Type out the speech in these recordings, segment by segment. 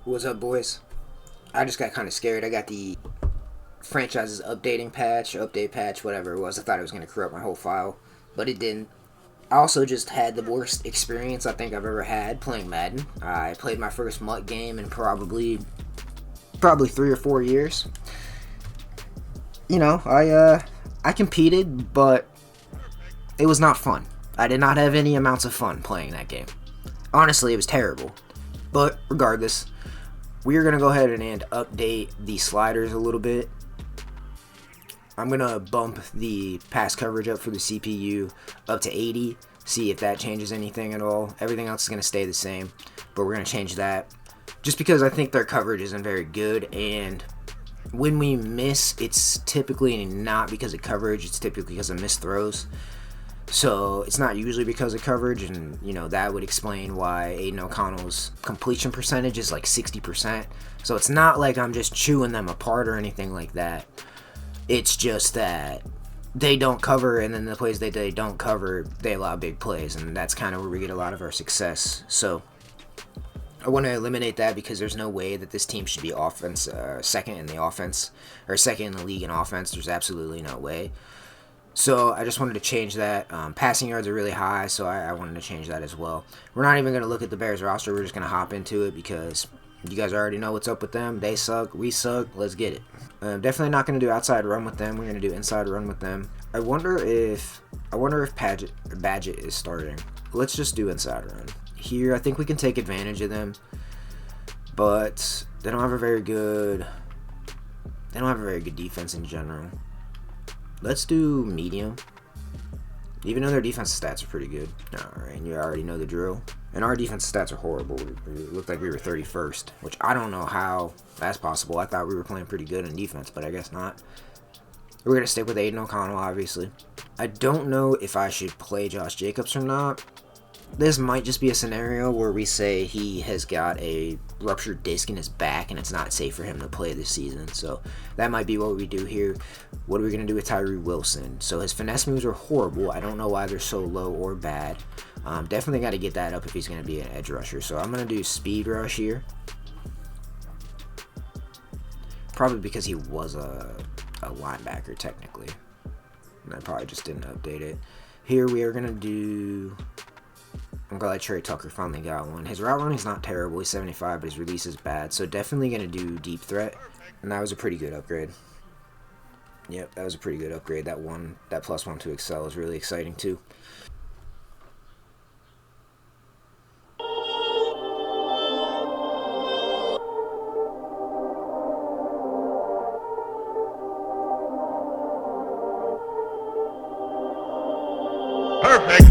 What's up, boys? I just got kind of scared. I got the franchise's update patch, whatever it was. I thought it was going to corrupt my whole file, but it didn't. I also just had the worst experience I think I've ever had playing Madden. I played my first MUT game in probably 3 or 4 years. I competed, but it was not fun. I did not have any amounts of fun playing that game. Honestly, it was terrible. But regardless, we are going to go ahead and update the sliders a little bit. I'm going to bump the pass coverage up for the CPU up to 80, see if that changes anything at all. Everything else is going to stay the same, but we're going to change that just because I think their coverage isn't very good, and when we miss, it's typically not because of coverage, it's typically because of missed throws. So it's not usually because of coverage, and that would explain why Aiden O'Connell's completion percentage is like 60%. So it's not like I'm just chewing them apart or anything like that. It's just that they don't cover, and then the plays that they don't cover, they allow big plays, and that's kind of where we get a lot of our success. So I want to eliminate that because there's no way that this team should be second in the offense, or second in the league in offense. There's absolutely no way. So I just wanted to change that. Passing yards are really high, so I wanted to change that as well. We're not even going to look at the Bears roster. We're just going to hop into it because you guys already know what's up with them. They suck. We suck. Let's get it. Definitely not going to do outside run with them. We're going to do inside run with them. I wonder if Badgett is starting. Let's just do inside run. Here, I think we can take advantage of them, but they don't have a very good defense in general. Let's do medium, even though their defensive stats are pretty good. Alright, and you already know the drill. And our defensive stats are horrible. It looked like we were 31st, which I don't know how that's possible. I thought we were playing pretty good in defense, but I guess not. We're going to stick with Aiden O'Connell, obviously. I don't know if I should play Josh Jacobs or not. This might just be a scenario where we say he has got a ruptured disc in his back and it's not safe for him to play this season. So that might be what we do here. What are we going to do with Tyree Wilson? So his finesse moves are horrible. I don't know why they're so low or bad. Definitely got to get that up if he's going to be an edge rusher. So I'm going to do speed rush here. Probably because he was a linebacker technically. And I probably just didn't update it. Here we are going to do... I'm glad Trey Tucker finally got one. His route running is not terrible. He's 75, but his release is bad. So definitely going to do deep threat. And that was a pretty good upgrade. Yep, that was a pretty good upgrade. That +1 to excel is really exciting too. Perfect.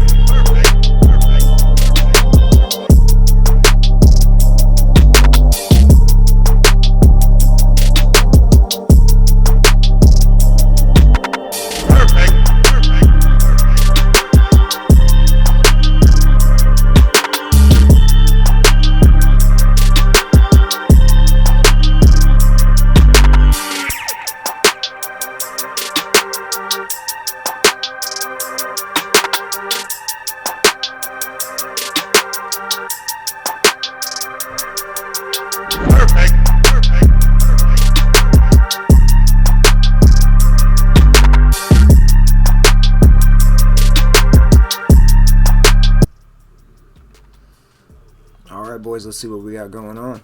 Alright, boys, let's see what we got going on.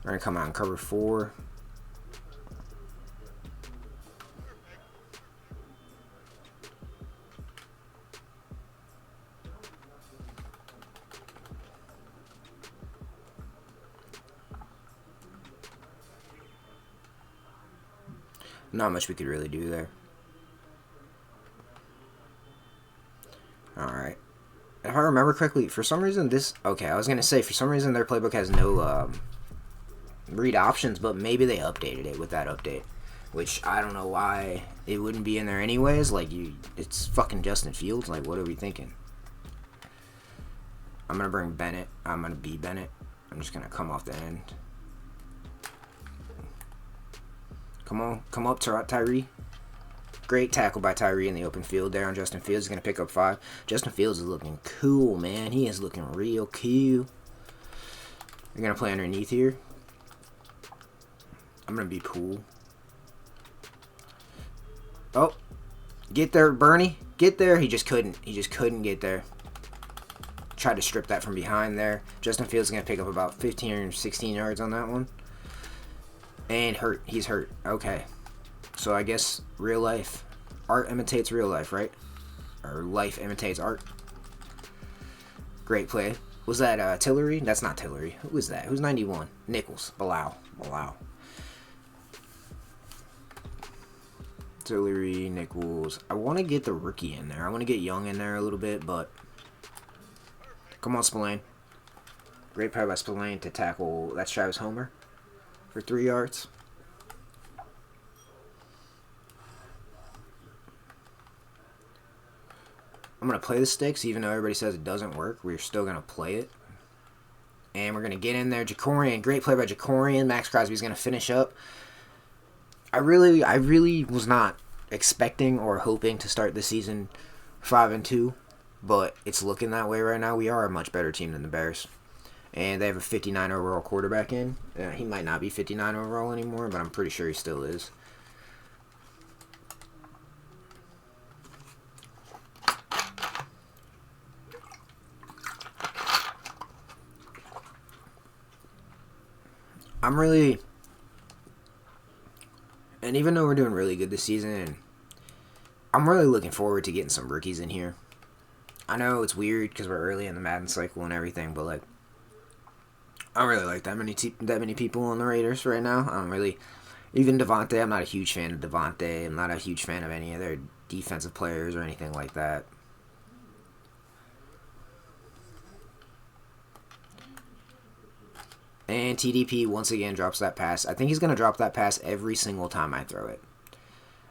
We're going to come out and cover 4. Not much we could really do there. Alright. If I remember correctly, for some reason I was going to say, for some reason their playbook has no read options, but maybe they updated it with that update. Which, I don't know why it wouldn't be in there anyways. Like, it's fucking Justin Fields. Like, what are we thinking? I'm going to bring Bennett. I'm going to be Bennett. I'm just going to come off the end. Come on. Come up, Tyree. Great tackle by Tyree in the open field there on Justin Fields. He's going to pick up 5. Justin Fields is looking cool, man. He is looking real cool. You're going to play underneath here. I'm going to be pool. Oh. Get there, Bernie. Get there. He just couldn't. He just couldn't get there. Tried to strip that from behind there. Justin Fields is going to pick up about 15 or 16 yards on that one. And hurt. He's hurt. Okay. So I guess real life. Art imitates real life, right? Or life imitates art. Great play. Was that Tillery? That's not Tillery. Who was that? Who's 91? Nichols. Bilal. Tillery, Nichols. I want to get the rookie in there. I want to get Young in there a little bit, but... Come on, Spillane. Great play by Spillane to tackle... That's Travis Homer for 3 yards. I'm going to play the sticks, even though everybody says it doesn't work. We're still going to play it. And we're going to get in there. Jacorian. Great play by Jacorian. Max Crosby's going to finish up. I really was not expecting or hoping to start the season 5-2, but it's looking that way right now. We are a much better team than the Bears, and they have a 59 overall quarterback in. He might not be 59 overall anymore, but I'm pretty sure he still is. And even though we're doing really good this season, I'm really looking forward to getting some rookies in here. I know it's weird because we're early in the Madden cycle and everything, but like, I don't really like that many people on the Raiders right now. I don't really, even Devontae. I'm not a huge fan of Devontae. I'm not a huge fan of any of their defensive players or anything like that. And TDP once again drops that pass. I think he's going to drop that pass every single time I throw it.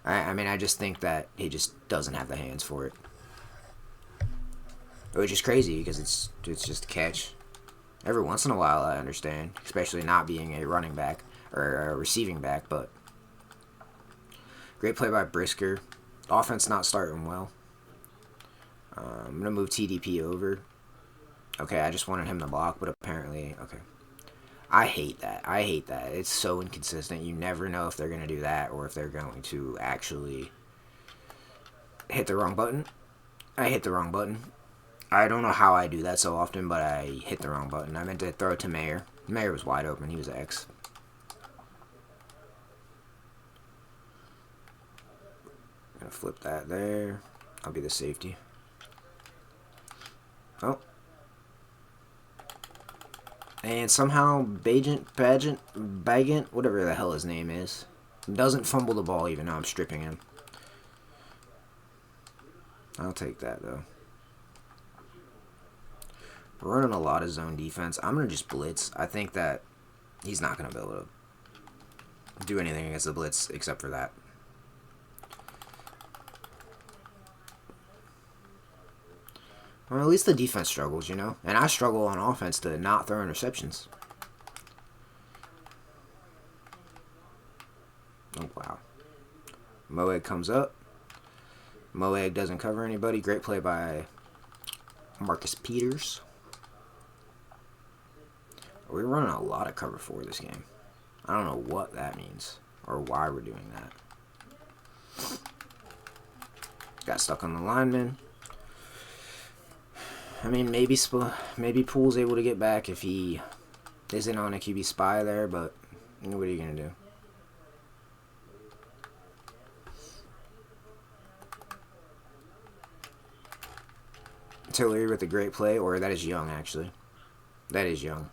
I mean, I just think that he just doesn't have the hands for it. Which is crazy because it's just a catch. Every once in a while, I understand. Especially not being a running back or a receiving back. But great play by Brisker. Offense not starting well. I'm going to move TDP over. Okay, I just wanted him to block, but apparently... Okay. I hate that. It's so inconsistent. You never know if they're going to do that or if they're going to actually hit the wrong button. I hit the wrong button. I don't know how I do that so often, but I hit the wrong button. I meant to throw it to Mayer. Mayer was wide open. He was X. I'm going to flip that there. I'll be the safety. Oh. And somehow Bagant, whatever the hell his name is, doesn't fumble the ball even though I'm stripping him. I'll take that, though. We're running a lot of zone defense. I'm going to just blitz. I think that he's not going to be able to do anything against the blitz except for that. Well, at least the defense struggles, you know? And I struggle on offense to not throw interceptions. Oh, wow. Moeg comes up. Moeg doesn't cover anybody. Great play by Marcus Peters. We're running a lot of cover 4 this game. I don't know what that means or why we're doing that. Got stuck on the lineman. I mean, maybe Poole's able to get back if he isn't on a QB spy there, but what are you going to do? Tillery with a great play, or that is Young, actually. That is Young.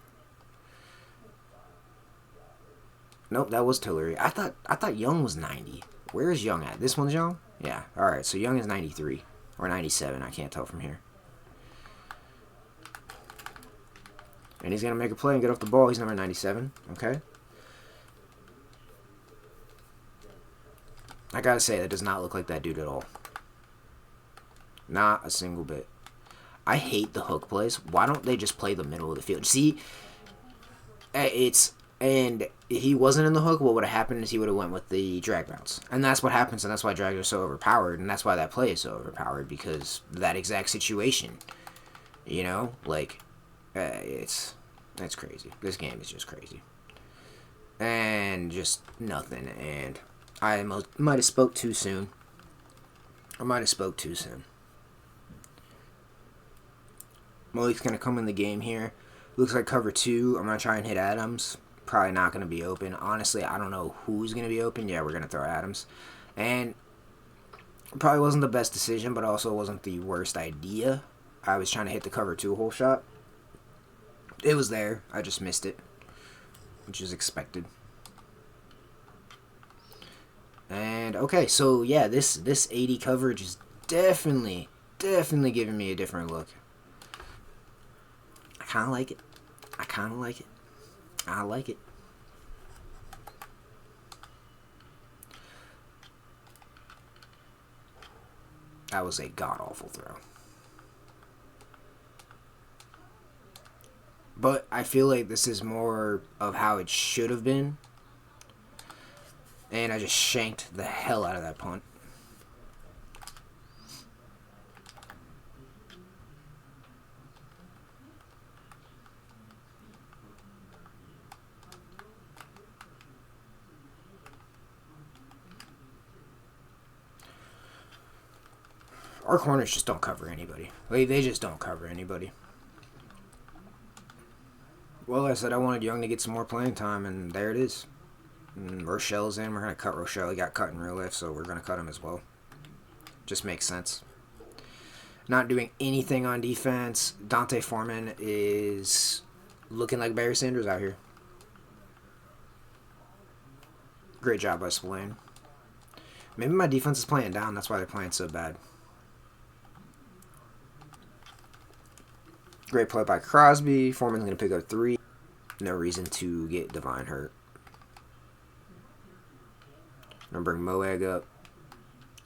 Nope, that was Tillery. I thought Young was 90. Where is Young at? This one's Young? Yeah, alright, so Young is 93. Or 97, I can't tell from here. And he's going to make a play and get off the ball. He's number 97. Okay. I got to say, that does not look like that dude at all. Not a single bit. I hate the hook plays. Why don't they just play the middle of the field? See, it's and he wasn't in the hook, what would have happened is he would have went with the drag bounce. And that's what happens, and that's why drags are so overpowered, and that's why that play is so overpowered, because that exact situation. You know? Like, it's crazy. This game is just crazy. And just nothing, and I might have spoke too soon. Malik's going to come in the game here. Looks like cover 2. I'm going to try and hit Adams. Probably not going to be open. Honestly, I don't know who's going to be open. Yeah, we're going to throw Adams. And probably wasn't the best decision, but also wasn't the worst idea. I was trying to hit the cover 2 hole shot. It was there. I just missed it, which is expected. And, okay, so, yeah, this 80 coverage is definitely giving me a different look. I kind of like it. I like it. That was a god-awful throw. But I feel like this is more of how it should have been. And I just shanked the hell out of that punt. Our corners just don't cover anybody. They just don't cover anybody. Well, I said I wanted Young to get some more playing time, and there it is. And Rochelle's in. We're going to cut Rochelle. He got cut in real life, so we're going to cut him as well. Just makes sense. Not doing anything on defense. Dante Foreman is looking like Barry Sanders out here. Great job by Spillane. Maybe my defense is playing down. That's why they're playing so bad. Great play by Crosby. Foreman's going to pick up 3. No reason to get Divine hurt. I'm going to bring Moeg up.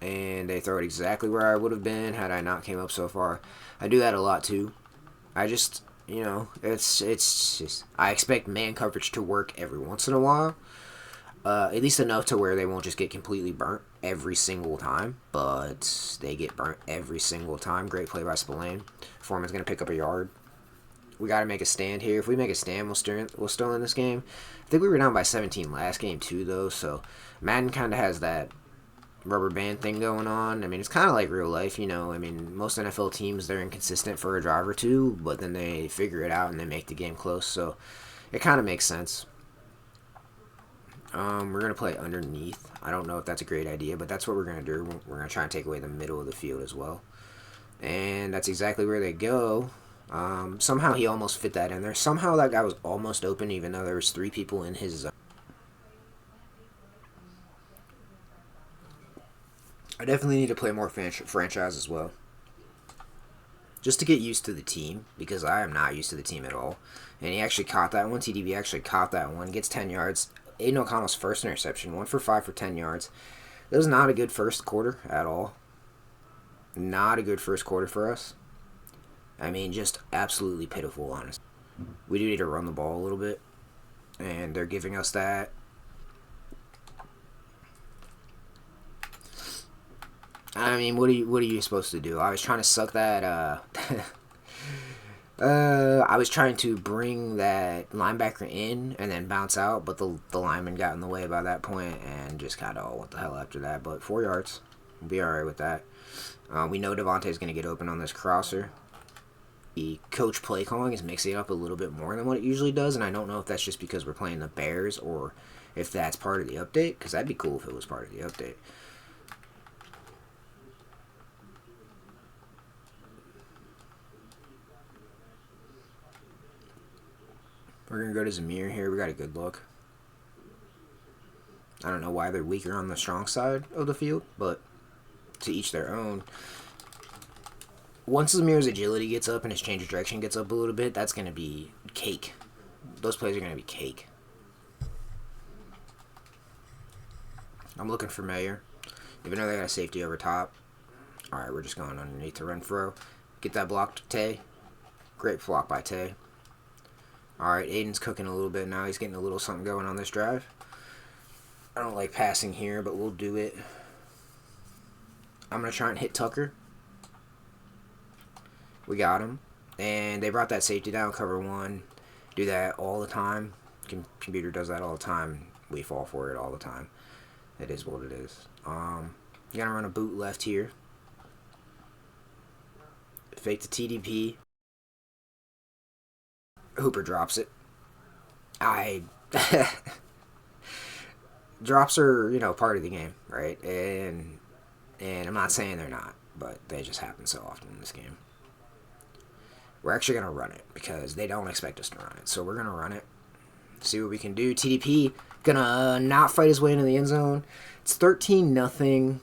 And they throw it exactly where I would have been had I not came up so far. I do that a lot too. I just, you know, it's just, I expect man coverage to work every once in a while. At least enough to where they won't just get completely burnt every single time. But they get burnt every single time. Great play by Spillane. Foreman's going to pick up a yard. We got to make a stand here. If we make a stand, we'll still in this game. I think we were down by 17 last game too, though. So Madden kind of has that rubber band thing going on. I mean, it's kind of like real life, you know. I mean, most NFL teams, they're inconsistent for a drive or two, but then they figure it out and they make the game close. So it kind of makes sense. We're going to play underneath. I don't know if that's a great idea, but that's what we're going to do. We're going to try and take away the middle of the field as well. And that's exactly where they go. Somehow he almost fit that in there. Somehow that guy was almost open, even though there was 3 people in his zone. I definitely need to play more franchise as well. Just to get used to the team, because I am not used to the team at all. And he actually caught that one. TDB actually caught that one. Gets 10 yards. Aiden O'Connell's first interception. 1 for 5 for 10 yards. It was not a good first quarter at all. Not a good first quarter for us. I mean, just absolutely pitiful, honestly. We do need to run the ball a little bit. And they're giving us that. I mean, what are you supposed to do? I was trying to suck that, I was trying to bring that linebacker in and then bounce out, but the lineman got in the way by that point and just kind of, what the hell after that. But 4 yards. We'll be alright with that. We know Devontae's going to get open on this crosser. The coach play calling is mixing it up a little bit more than what it usually does, and I don't know if that's just because we're playing the Bears or if that's part of the update, because that'd be cool if it was part of the update. We're going to go to Zamir here. We got a good look. I don't know why they're weaker on the strong side of the field, but to each their own. Once Zamir's agility gets up and his change of direction gets up a little bit, that's going to be cake. Those plays are going to be cake. I'm looking for Mayer. Even though they got a safety over top. Alright, we're just going underneath to run throw. Get that blocked, Tay. Great block by Tay. Alright, Aiden's cooking a little bit now. He's getting a little something going on this drive. I don't like passing here, but we'll do it. I'm going to try and hit Tucker. We got him. And they brought that safety down, cover one. Do that all the time. Computer does that all the time. We fall for it all the time. It is what it is. You're going to run a boot left here. Fake the TDP. Hooper drops it. Drops are, part of the game, right? And I'm not saying they're not, but they just happen so often in this game. We're actually going to run it because they don't expect us to run it. So we're going to run it. See what we can do. TDP going to not fight his way into the end zone. It's 13-0.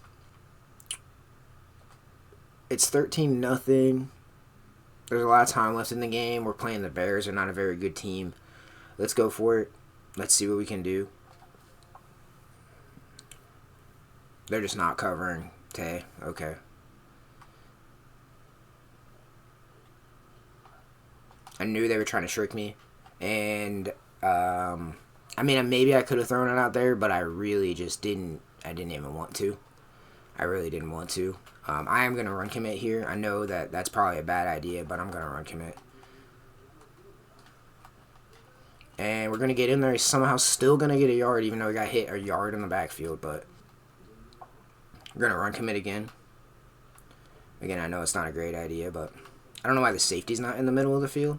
It's 13-0. There's a lot of time left in the game. We're playing the Bears. They're not a very good team. Let's go for it. Let's see what we can do. They're just not covering Tay. Okay. I knew they were trying to trick me. And, maybe I could have thrown it out there, but I really just didn't. I didn't even want to. I really didn't want to. I am going to run commit here. I know that that's probably a bad idea, but I'm going to run commit. And we're going to get in there. He's somehow still going to get a yard, even though he got hit a yard in the backfield, but we're going to run commit again. Again, I know it's not a great idea, but I don't know why the safety's not in the middle of the field.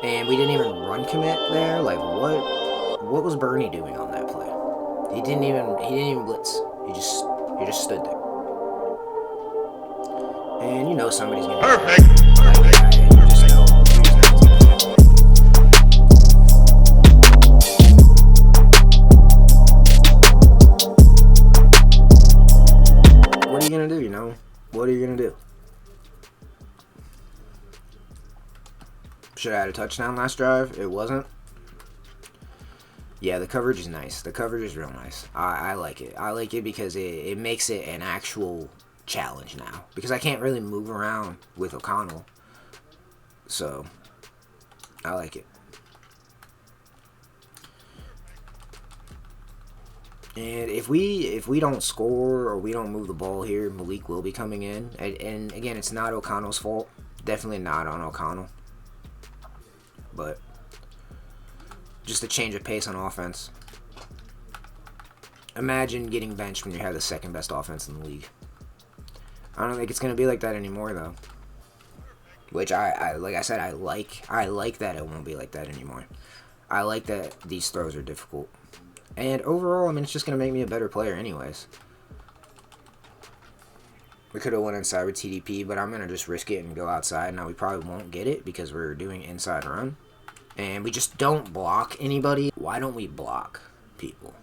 And we didn't even run commit there. Like, what was Bernie doing on that play? He didn't even blitz. He just stood there. And somebody's gonna Perfect. you just know what are you gonna do, What are you gonna do? Should I have had a touchdown last drive? It wasn't. Yeah, the coverage is nice. The coverage is real nice. I like it. I like it because it makes it an actual challenge now. Because I can't really move around with O'Connell. So, I like it. And if we don't score or we don't move the ball here, Malik will be coming in. And again, it's not O'Connell's fault. Definitely not on O'Connell. But just a change of pace on offense. Imagine getting benched when you have the second best offense in the league. I don't think it's going to be like that anymore, though. Which I like I said, I like that it won't be like that anymore. I like that these throws are difficult. And overall, it's just going to make me a better player anyways. We could have went inside with TDP, but I'm going to just risk it and go outside. Now, we probably won't get it because we're doing inside run. And we just don't block anybody. Why don't we block people?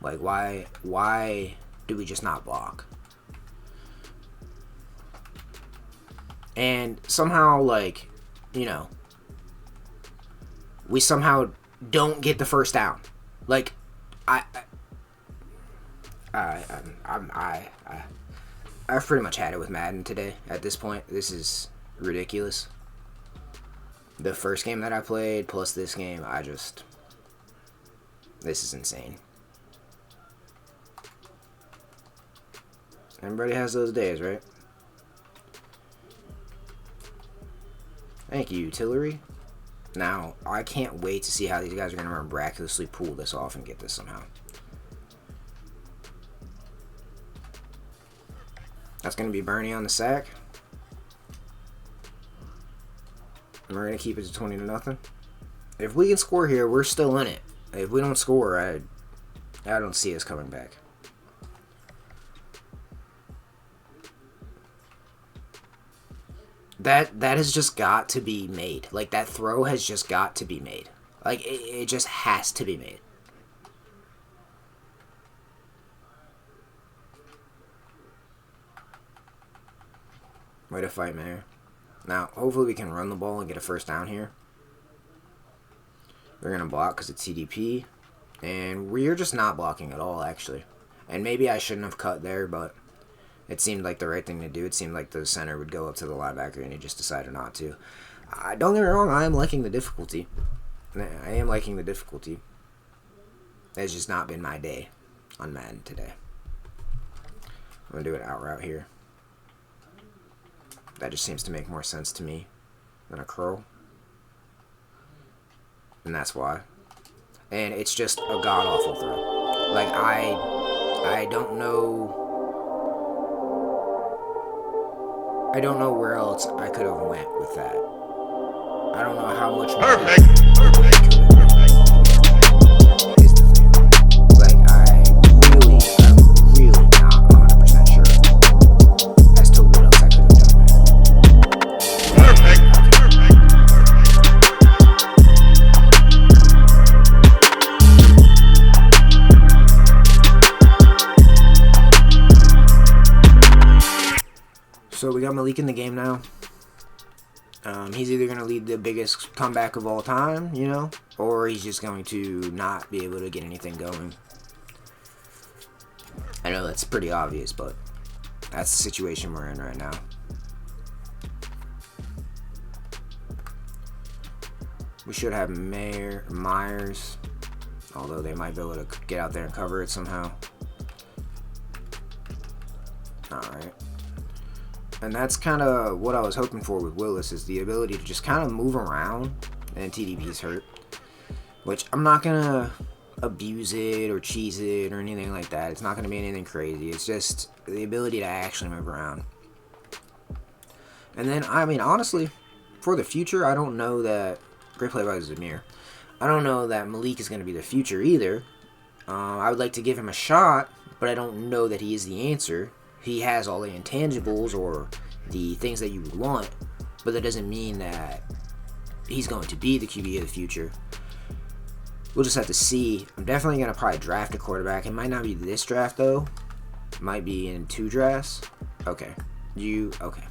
Like, why do we just not block? And somehow, we somehow don't get the first down. Like, I've pretty much had it with Madden today at this point. This is ridiculous. The first game that I played plus this game, this is insane. Everybody has those days, right? Thank you, Tillery. Now, I can't wait to see how these guys are going to miraculously pull this off and get this somehow. That's going to be Bernie on the sack. And we're going to keep it to 20-0. If we can score here, we're still in it. If we don't score, I don't see us coming back. That has just got to be made. Like, that throw has just got to be made. Like, it just has to be made. Way to fight, Mayor. Now, hopefully we can run the ball and get a first down here. They're going to block because it's CDP. And we're just not blocking at all, actually. And maybe I shouldn't have cut there, but it seemed like the right thing to do. It seemed like the center would go up to the linebacker, and he just decided not to. Don't get me wrong, I am liking the difficulty. I am liking the difficulty. It's just not been my day on Madden today. I'm going to do an out route here. That just seems to make more sense to me than a curl. And that's why. And it's just a god-awful throw. Like, I don't know... I don't know where else I could have went with that. I don't know how much more... Perfect. Is the thing. Like, I'm really not 100% sure as to what else I could have done there. Perfect. So we got Malik in the game now. He's either going to lead the biggest comeback of all time, you know, or he's just going to not be able to get anything going. I know that's pretty obvious, but that's the situation we're in right now. We should have Myers, although they might be able to get out there and cover it somehow. Alright. And that's kind of what I was hoping for with Willis, is the ability to just kind of move around and TDP's hurt. Which I'm not going to abuse it or cheese it or anything like that. It's not going to be anything crazy. It's just the ability to actually move around. And then, I mean, honestly, for the future, I don't know that... Great play by Zamir. I don't know that Malik is going to be the future either. I would like to give him a shot, but I don't know that he is the answer. He has all the intangibles or the things that you would want, but that doesn't mean that he's going to be the QB of the future. We'll just have to see. I'm definitely going to probably draft a quarterback. It might not be this draft, though. It might be in 2 drafts. Okay. Okay.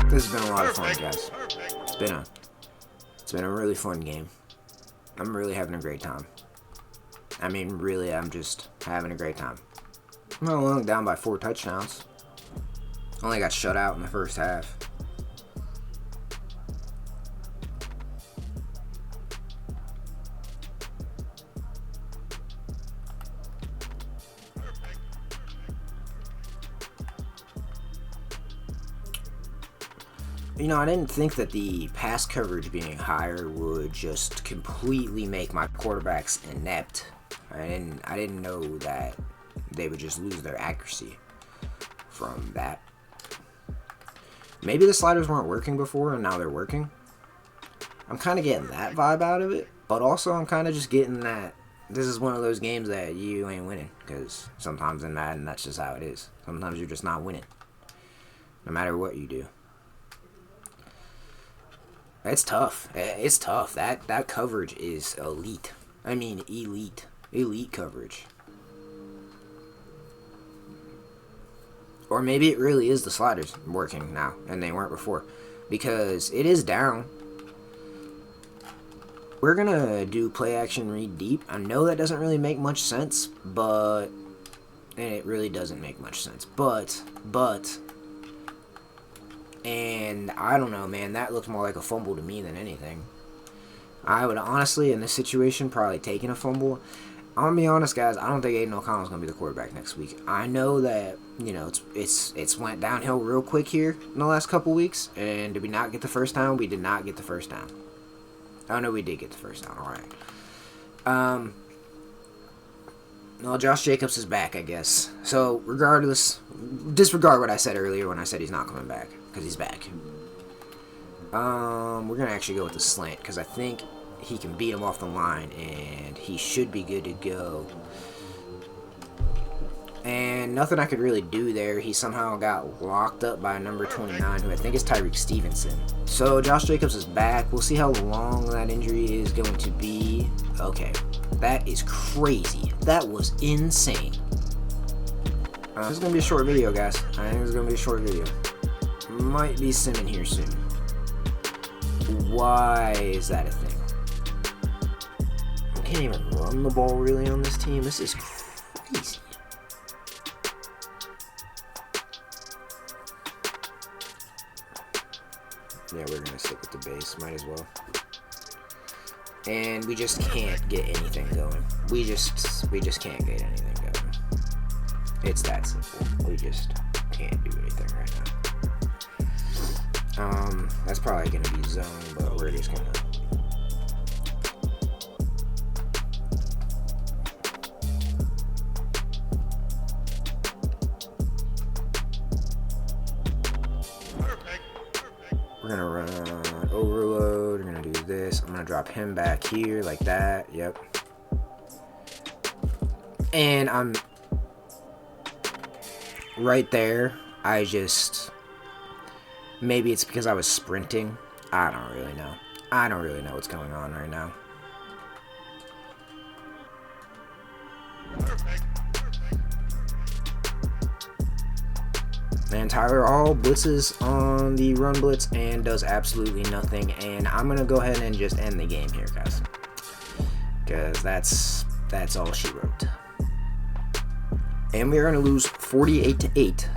This has been a lot of fun, guys. It's been a really fun game. I'm really having a great time. I mean, really, I'm just having a great time. I'm only down by 4 touchdowns. Only got shut out in the first half. You know, I didn't think that the pass coverage being higher would just completely make my quarterbacks inept. I didn't know that they would just lose their accuracy from that. Maybe the sliders weren't working before and now they're working. I'm kind of getting that vibe out of it, but also I'm kind of just getting that this is one of those games that you ain't winning, because sometimes in Madden that's just how it is. Sometimes you're just not winning, no matter what you do. It's tough. It's tough. That coverage is elite. I mean, elite. Elite coverage. Or maybe it really is the sliders working now, and they weren't before. Because it is down. We're going to do play action read deep. I know that doesn't really make much sense, but... And it really doesn't make much sense. But... And I don't know, man. That looked more like a fumble to me than anything. I would honestly, in this situation, probably taking a fumble. I'm gonna be honest, guys. I don't think Aiden O'Connell's gonna be the quarterback next week. I know that, you know, it's went downhill real quick here in the last couple weeks. And did we not get the first down? We did not get the first down. Oh no, we did get the first down. All right. Well, Josh Jacobs is back, I guess. So, regardless, disregard what I said earlier when I said he's not coming back, because he's back. We're going to actually go with the slant, because I think he can beat him off the line, and he should be good to go. And nothing I could really do there. He somehow got locked up by number 29, who I think is Tyreek Stevenson. So, Josh Jacobs is back. We'll see how long that injury is going to be. Okay. That is crazy. That was insane. This is going to be a short video, guys. I think it's going to be a short video. Might be simming here soon. Why is that a thing? I can't even run the ball really on this team. This is crazy. Yeah, we're gonna stick with the base. Might as well. And we just can't get anything going. We just can't get anything going. It's that simple. We just can't do anything right now. That's probably gonna be zone, but we're just gonna. We're gonna run overload. We're gonna do this. I'm gonna drop him back here like that. Yep. And I'm right there. Maybe it's because I was sprinting. I don't really know. I don't really know what's going on right now. And Tyler all blitzes on the run blitz and does absolutely nothing. And I'm going to go ahead and just end the game here, guys. Because that's all she wrote. And we're going to lose 48-8